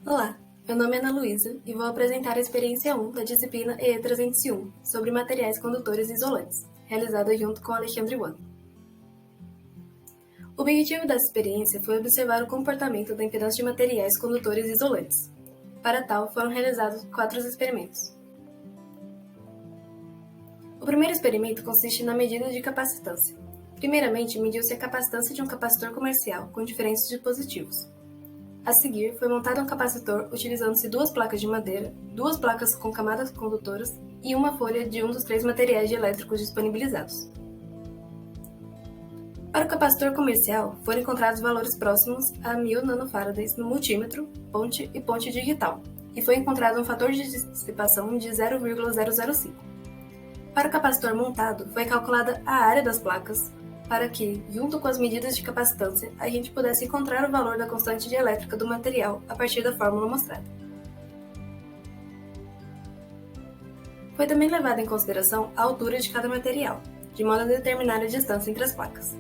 Olá, meu nome é Ana Luísa e vou apresentar a experiência 1 da disciplina EE301 sobre materiais condutores e isolantes, realizada junto com Alexandre Wan. O objetivo dessa experiência foi observar o comportamento da impedância de materiais condutores e isolantes. Para tal, foram realizados 4 experimentos. O primeiro experimento consiste na medida de capacitância. Primeiramente, mediu-se a capacitância de um capacitor comercial com diferentes dispositivos. A seguir, foi montado um capacitor utilizando-se 2 placas de madeira, 2 placas com camadas condutoras e uma folha de um dos 3 materiais elétricos disponibilizados. Para o capacitor comercial, foram encontrados valores próximos a 1000 nanofarads no multímetro, ponte e ponte digital, e foi encontrado um fator de dissipação de 0,005. Para o capacitor montado, foi calculada a área das placas, para que, junto com as medidas de capacitância, a gente pudesse encontrar o valor da constante dielétrica do material a partir da fórmula mostrada. Foi também levada em consideração a altura de cada material, de modo a determinar a distância entre as placas.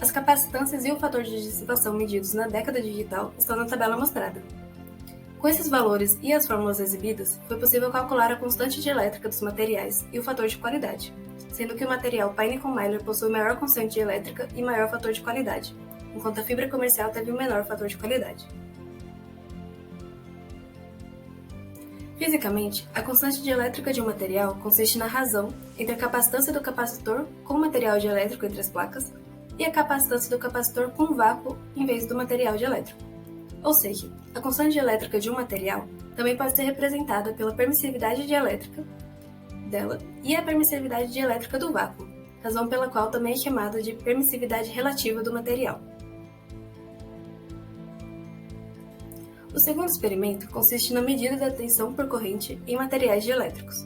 As capacitâncias e o fator de dissipação medidos na década digital estão na tabela mostrada. Com esses valores e as fórmulas exibidas, foi possível calcular a constante dielétrica dos materiais e o fator de qualidade, sendo que o material Pine-Con-Myler possui maior constante dielétrica e maior fator de qualidade, enquanto a fibra comercial teve o menor fator de qualidade. Fisicamente, a constante dielétrica de um material consiste na razão entre a capacitância do capacitor com o material dielétrico entre as placas e a capacitância do capacitor com vácuo em vez do material dielétrico. Ou seja, a constante dielétrica de um material também pode ser representada pela permissividade dielétrica dela e a permissividade dielétrica do vácuo, razão pela qual também é chamada de permissividade relativa do material. O segundo experimento consiste na medida da tensão por corrente em materiais dielétricos.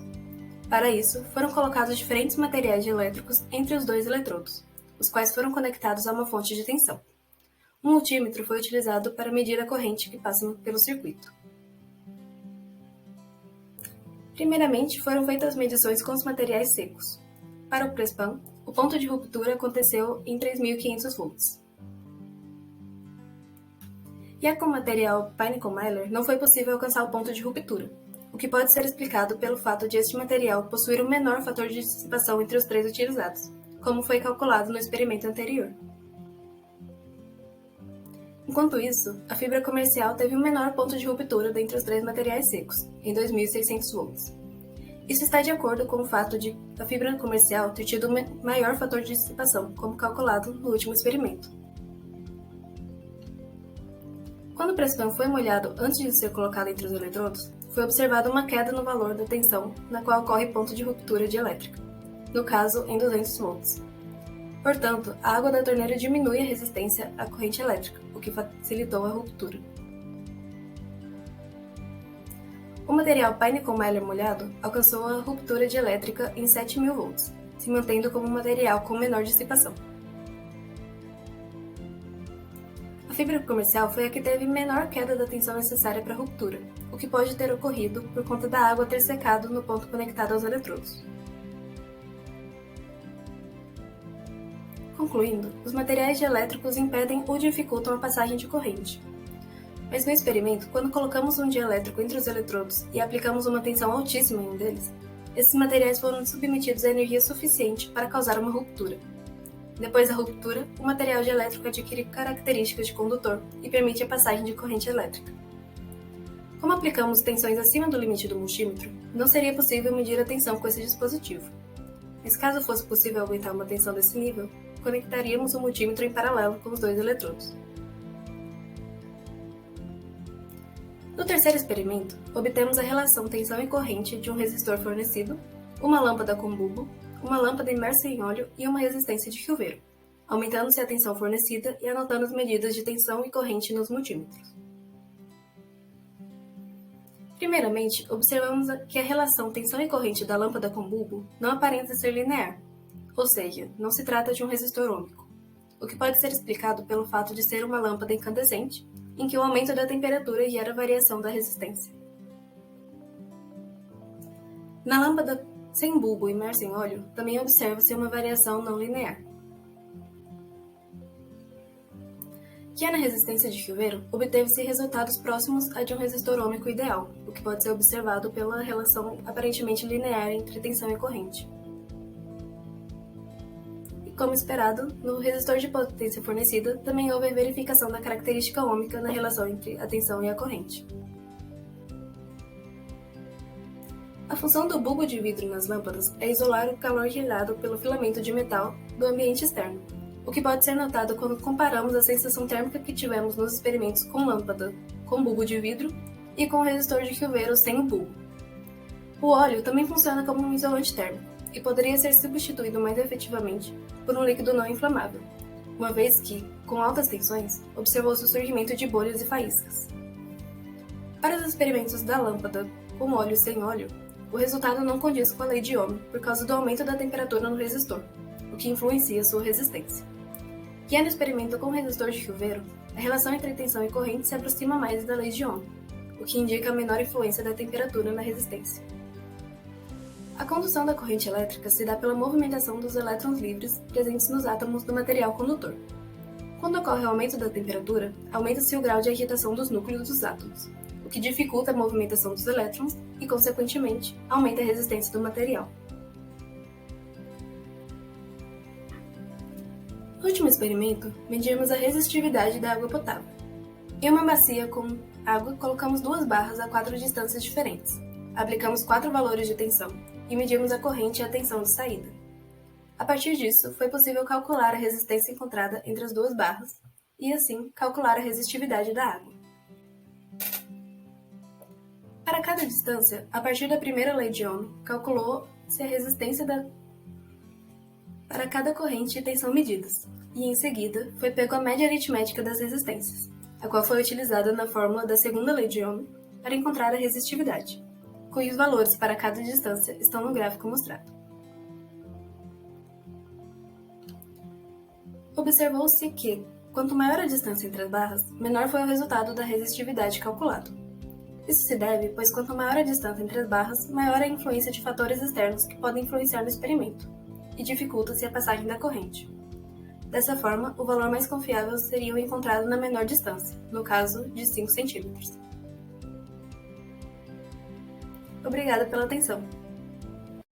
Para isso, foram colocados diferentes materiais dielétricos entre os 2 eletrodos, os quais foram conectados a uma fonte de tensão. Um multímetro foi utilizado para medir a corrente que passa pelo circuito. Primeiramente, foram feitas medições com os materiais secos. Para o Prespan, o ponto de ruptura aconteceu em 3.500 volts. Já com o material Pine-Con-Myler, não foi possível alcançar o ponto de ruptura, o que pode ser explicado pelo fato de este material possuir um menor fator de dissipação entre os 3 utilizados, como foi calculado no experimento anterior. Enquanto isso, a fibra comercial teve um menor ponto de ruptura dentre os 3 materiais secos, em 2.600 volts. Isso está de acordo com o fato de a fibra comercial ter tido um maior fator de dissipação, como calculado no último experimento. Quando o Prespan foi molhado antes de ser colocado entre os eletrodos, foi observada uma queda no valor da tensão na qual ocorre ponto de ruptura dielétrica, no caso em 200 volts. Portanto, a água da torneira diminui a resistência à corrente elétrica, o que facilitou a ruptura. O material Pine-Con-Myler molhado alcançou a ruptura dielétrica em 7.000 volts, se mantendo como um material com menor dissipação. A fibra comercial foi a que teve menor queda da tensão necessária para a ruptura, o que pode ter ocorrido por conta da água ter secado no ponto conectado aos eletrodos. Concluindo, os materiais dielétricos impedem ou dificultam a passagem de corrente. Mas no experimento, quando colocamos um dielétrico entre os eletrodos e aplicamos uma tensão altíssima em um deles, esses materiais foram submetidos a energia suficiente para causar uma ruptura. Depois da ruptura, o material dielétrico adquire características de condutor e permite a passagem de corrente elétrica. Como aplicamos tensões acima do limite do multímetro, não seria possível medir a tensão com esse dispositivo. Mas caso fosse possível aguentar uma tensão desse nível, conectaríamos o multímetro em paralelo com os 2 eletrodos. No terceiro experimento, obtemos a relação tensão e corrente de um resistor fornecido, uma lâmpada com bulbo, uma lâmpada imersa em óleo e uma resistência de chuveiro, aumentando-se a tensão fornecida e anotando as medidas de tensão e corrente nos multímetros. Primeiramente, observamos que a relação tensão e corrente da lâmpada com bulbo não aparenta ser linear, ou seja, não se trata de um resistor ômico, o que pode ser explicado pelo fato de ser uma lâmpada incandescente, em que o aumento da temperatura gera variação da resistência. Na lâmpada sem bulbo imersa em óleo, também observa-se uma variação não linear. Já na resistência de chuveiro, obteve-se resultados próximos a de um resistor ôhmico ideal, o que pode ser observado pela relação aparentemente linear entre tensão e corrente. E como esperado, no resistor de potência fornecida, também houve a verificação da característica ôhmica na relação entre a tensão e a corrente. A função do bulbo de vidro nas lâmpadas é isolar o calor gerado pelo filamento de metal do ambiente externo, o que pode ser notado quando comparamos a sensação térmica que tivemos nos experimentos com lâmpada com bulbo de vidro e com o resistor de chuveiro sem o bulbo. O óleo também funciona como um isolante térmico e poderia ser substituído mais efetivamente por um líquido não inflamável, uma vez que, com altas tensões, observou-se o surgimento de bolhas e faíscas. Para os experimentos da lâmpada com óleo e sem óleo, o resultado não condiz com a lei de Ohm por causa do aumento da temperatura no resistor, o que influencia sua resistência. Já no experimento com resistor de chuveiro, a relação entre tensão e corrente se aproxima mais da lei de Ohm, o que indica a menor influência da temperatura na resistência. A condução da corrente elétrica se dá pela movimentação dos elétrons livres presentes nos átomos do material condutor. Quando ocorre o aumento da temperatura, aumenta-se o grau de agitação dos núcleos dos átomos, o que dificulta a movimentação dos elétrons e, consequentemente, aumenta a resistência do material. No último experimento, medimos a resistividade da água potável. Em uma bacia com água, colocamos duas barras a 4 distâncias diferentes. Aplicamos 4 valores de tensão e medimos a corrente e a tensão de saída. A partir disso, foi possível calcular a resistência encontrada entre as duas barras e, assim, calcular a resistividade da água. Para cada distância, a partir da primeira lei de Ohm, calculou-se a resistência para cada corrente e tensão medidas, e em seguida foi pego a média aritmética das resistências, a qual foi utilizada na fórmula da segunda lei de Ohm para encontrar a resistividade, cujos valores para cada distância estão no gráfico mostrado. Observou-se que, quanto maior a distância entre as barras, menor foi o resultado da resistividade calculado. Isso se deve, pois quanto maior a distância entre as barras, maior a influência de fatores externos que podem influenciar no experimento, e dificulta-se a passagem da corrente. Dessa forma, o valor mais confiável seria o encontrado na menor distância, no caso de 5 cm. Obrigada pela atenção!